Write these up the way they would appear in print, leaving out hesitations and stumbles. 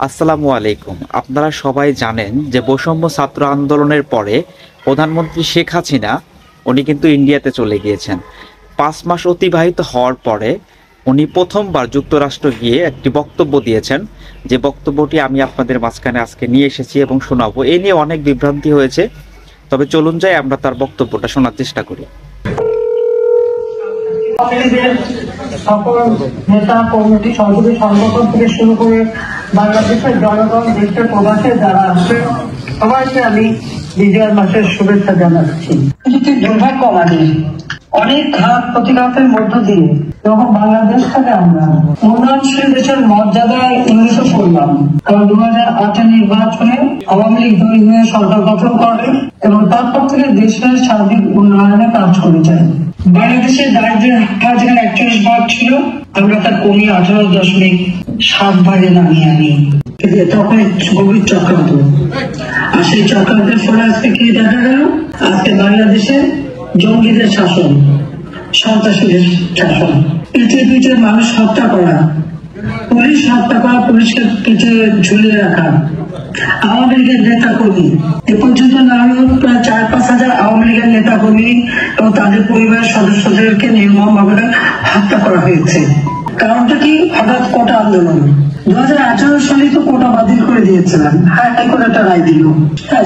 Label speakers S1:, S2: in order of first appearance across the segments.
S1: আসসালামু আলাইকুম। আপনারা সবাই জানেন যে বৈষম্য ছাত্র আন্দোলনের পরে প্রধানমন্ত্রী শেখ হাসিনা উনি কিন্তু ইন্ডিয়াতে চলে গিয়েছেন। 5 মাস অতিবাহিত হওয়ার পরে উনি প্রথমবার যুক্তরাষ্ট্র গিয়ে একটি বক্তব্য দিয়েছেন, যে বক্তব্যটি আমি আপনাদের মাঝখানে আজকে নিয়ে এসেছি এবং শোনাবো। এ নিয়ে অনেক বিভ্রান্তি হয়েছে, তবে চলুন যাই আমরা তার বক্তব্যটা শোনার চেষ্টা করি।
S2: সকল নেতা কমিটি সংসদীয় সংগঠন থেকে শুরু করে বাংলাদেশের জনগণ, দেশের প্রবাসে যারা আছে সবাইকে আমি বিজয় মাসের শুভেচ্ছা জানাচ্ছি। এটি দুর্ভাগ্য আমাদের, অনেক ঘাত প্রতিঘাতের মধ্য দিয়ে যখন বাংলাদেশটাকে আমরা উন্নয়নশীল দেশের মর্যাদায় উন্নীত করলাম, কারণ 2008 নির্বাচনে আওয়ামী লীগ জয়ী হয়ে সরকার গঠন করে এবং তারপর থেকে দেশের সার্বিক উন্নয়নে কাজ করে যায়। বাংলাদেশের দারিদ্র্যের হার যেখানে 41 ছিল, আমরা তার কমিয়ে 18.7 ভাগে নামিয়ে আনি। তখন গভীর চক্রান্ত, আর সেই চক্রান্তের ফলে আজকে কি দেখা গেল? আজকে বাংলাদেশে জঙ্গিদের শাসন, সন্ত্রাসীদের শাসন, পিঠে পিঠে মানুষ হত্যা করা, পুলিশ হত্যা করা, পুলিশকে পিঠে ঝুলিয়ে রাখা, আওয়ামী লীগের নেতা কর্মী এ পর্যন্ত না হলেও প্রায় 4-5 হাজার আওয়ামী লীগের নেতা কর্মী এবং তাদের পরিবারের সদস্যদেরকে নির্মমভাবে হত্যা করা হয়েছে। কারণটা কি? হঠাৎ কোটা আন্দোলন। 2018 সালে তো কোটা বাতিল করে দিয়েছিলাম, হাইকোর্ট একটা রায় দিল।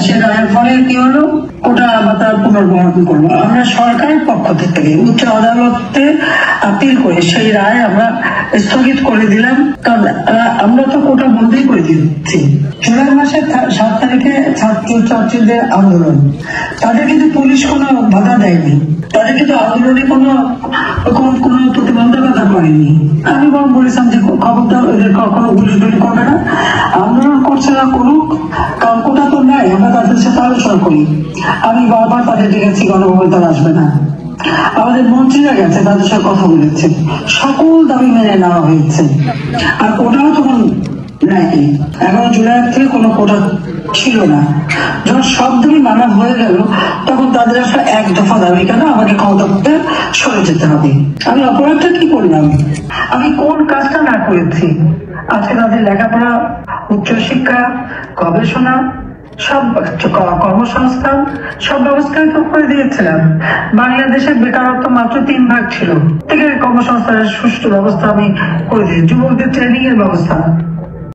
S2: সে রায়ের ফলে কি হলো? কোটা আবার তার পুনর্বহাল করলো। আমরা সরকারের পক্ষ থেকে উচ্চ আদালতে আপিল করে সেই রায় আমরা স্থগিত করে দিলাম, কারণ আমরা তো কোটা বন্ধই করে দিচ্ছি। জুলাই মাসের 7 তারিখে ছাত্র ছাত্রীদের আন্দোলন, তাদের কিন্তু পুলিশ কোনো বাধা দেয়নি, তাদের কিন্তু আন্দোলনে কোনো প্রতিবন্ধকতা করেনি। আমি বরং বলেছিলাম যে খবরদার এদের কখনো পুলিশ গুলি করবে না, আন্দোলন করছে না করুক, কারণ কোটা তো নাই, আমরা তাদের সাথে আলোচনা করি। আমি বারবার তাদের ডেকেছি, গণভবনে তারা আসবে না। আমাদের মন্ত্রীরা গেছে, তাদের সাথে কথা বলেছে, সকল দাবি মেনে নেওয়া হয়েছে। আর কোটাও তখন নেয়নি, 11 জুলাই থেকে কোনো কোটা ছিল না। যখন সব দাবি মানা হয়ে গেল, তখন তাদের আসলে এক দফা দাবি, কেন আমাকে ক্ষমতা করতে সরে যেতে হবে। আমি অপরাধটা কি করলাম? আমি কোন কাজটা না করেছি? আজকে তাদের লেখাপড়া, উচ্চশিক্ষা, গবেষণা, সব কর্মসংস্থান, সব ব্যবস্থাই তো করে দিয়েছিলাম। বাংলাদেশের বেকারত্ব মাত্র 3 ভাগ ছিল, থেকে কর্মসংস্থানের সুষ্ঠু ব্যবস্থা আমি করে দিই, যুবকদের ট্রেনিং এর ব্যবস্থা।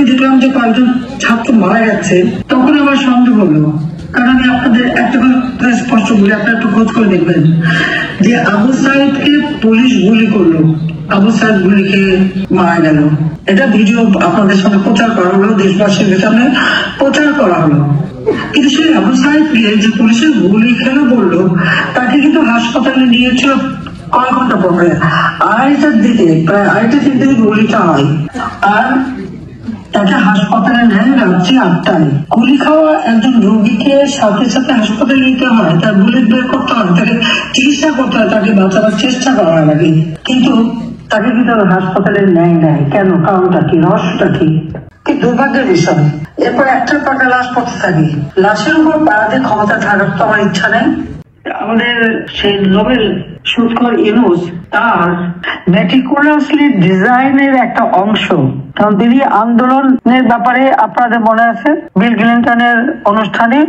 S2: দেখলাম যে কয়েকজন ছাত্র মারা গেছে, তখন আমার সন্দেহ হলো, কারণ আমি আপনাদের একটা কথা স্পষ্ট বলি, আপনারা একটু খোঁজ করে দেখবেন যে আবু সাইদকে পুলিশ গুলি করলো, আবু সাইদ গুলি খেয়ে মারা গেল। এটা ভিডিও আপনাদের সামনে প্রচার করা হলো, দেশবাসীর সামনে প্রচার করা হলো। কিন্তু সেই আবু সাইদকে যে পুলিশের গুলি খেলো বললো, তাকে কিন্তু হাসপাতালে নিয়েছিল কয়েক ঘন্টা পরে, 2:30টার দিকে, প্রায় 2:30 দিকে গুলিটা হয়। আর তাকে হাসপাতালে নেয় রাত্রি 8টায়। গুলি খাওয়া একজন রোগীকে সাথে সাথে হাসপাতালে নিতে হয়, তার বুলেট বের করতে হয়, তাকে চিকিৎসা করতে হয়, তাকে বাঁচাবার চেষ্টা করা লাগে, কিন্তু তাকে কিন্তু হাসপাতালে নেয় নাই। কেন? কারণটা কি? রহস্যটা কি? কি দুর্ভাগ্যের বিষয়। এরপর একটার পর একটা লাশ পড়তে থাকে, লাশের উপর পাড়াতে ক্ষমতা থাকার তো আমার ইচ্ছা নেই। আমাদের সেই নোবেল সুৎখর ইউনুস তার মেটিকুলাসলি ডিজাইনের একটা অংশ, কারণ তিনি আন্দোলনের ব্যাপারে আপনাদের মনে আছে বিল ক্লিন্টনের অনুষ্ঠানে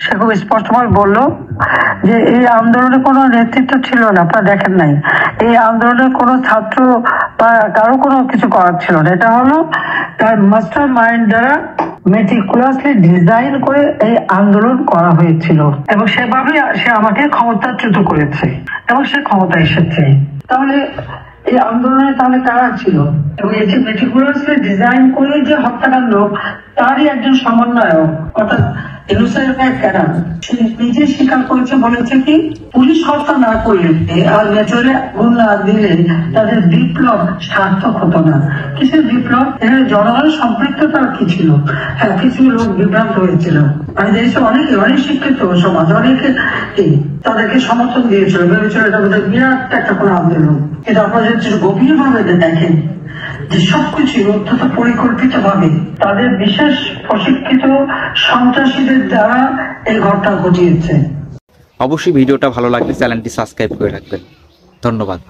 S2: সে খুব স্পষ্টভাবে বলল যে এই আন্দোলনে কোনো নেতৃত্ব ছিল না, আপনারা দেখেন নাই। এই আন্দোলনে কোনো ছাত্র বা কারো কোনো কিছু করার ছিল না, এটা হলো তার মাস্টার মাইন্ড দ্বারা মেটিকুলাসলি ডিজাইন করে এই আন্দোলন করা হয়েছিল, এবং সেভাবে সে আমাকে ক্ষমতাচ্যুত করেছে এবং সে ক্ষমতা এসেছে। তাহলে এই আন্দোলনে তাহলে কারা ছিল? এবং এই যে মেটিকুলাসলি ডিজাইন করে যে হত্যাকাণ্ড, তারই একজন সমন্বয়ক অর্থাৎ নিজে স্বীকার করেছে, বলেছে কি পুলিশ হত্যা না করলে আর মেচরে আগুন না দিলে তাদের বিপ্লব সার্থক হতো না। কিসের বিপ্লব? এখানে জনগণের সম্পৃক্ততার কি ছিল? হ্যাঁ, কিছু লোক বিভ্রান্ত হয়েছিল, মানে দেশে অনেক শিক্ষিত সমাজ, অনেকে তাদেরকে সমর্থন দিয়েছিল, ভেবেছিল এটা বোধহয় বিরাট একটা কোনো আন্দোলন। কিন্তু আপনারা যদি গভীর ভাবে দেখেন যে সবকিছু অত্যন্ত পরিকল্পিত ভাবে তাদের বিশেষ প্রশিক্ষিত সন্ত্রাসীদের দ্বারা এই ঘটনা ঘটিয়েছে।
S1: অবশ্যই ভিডিওটা ভালো লাগলে চ্যানেলটি সাবস্ক্রাইব করে রাখবেন। ধন্যবাদ।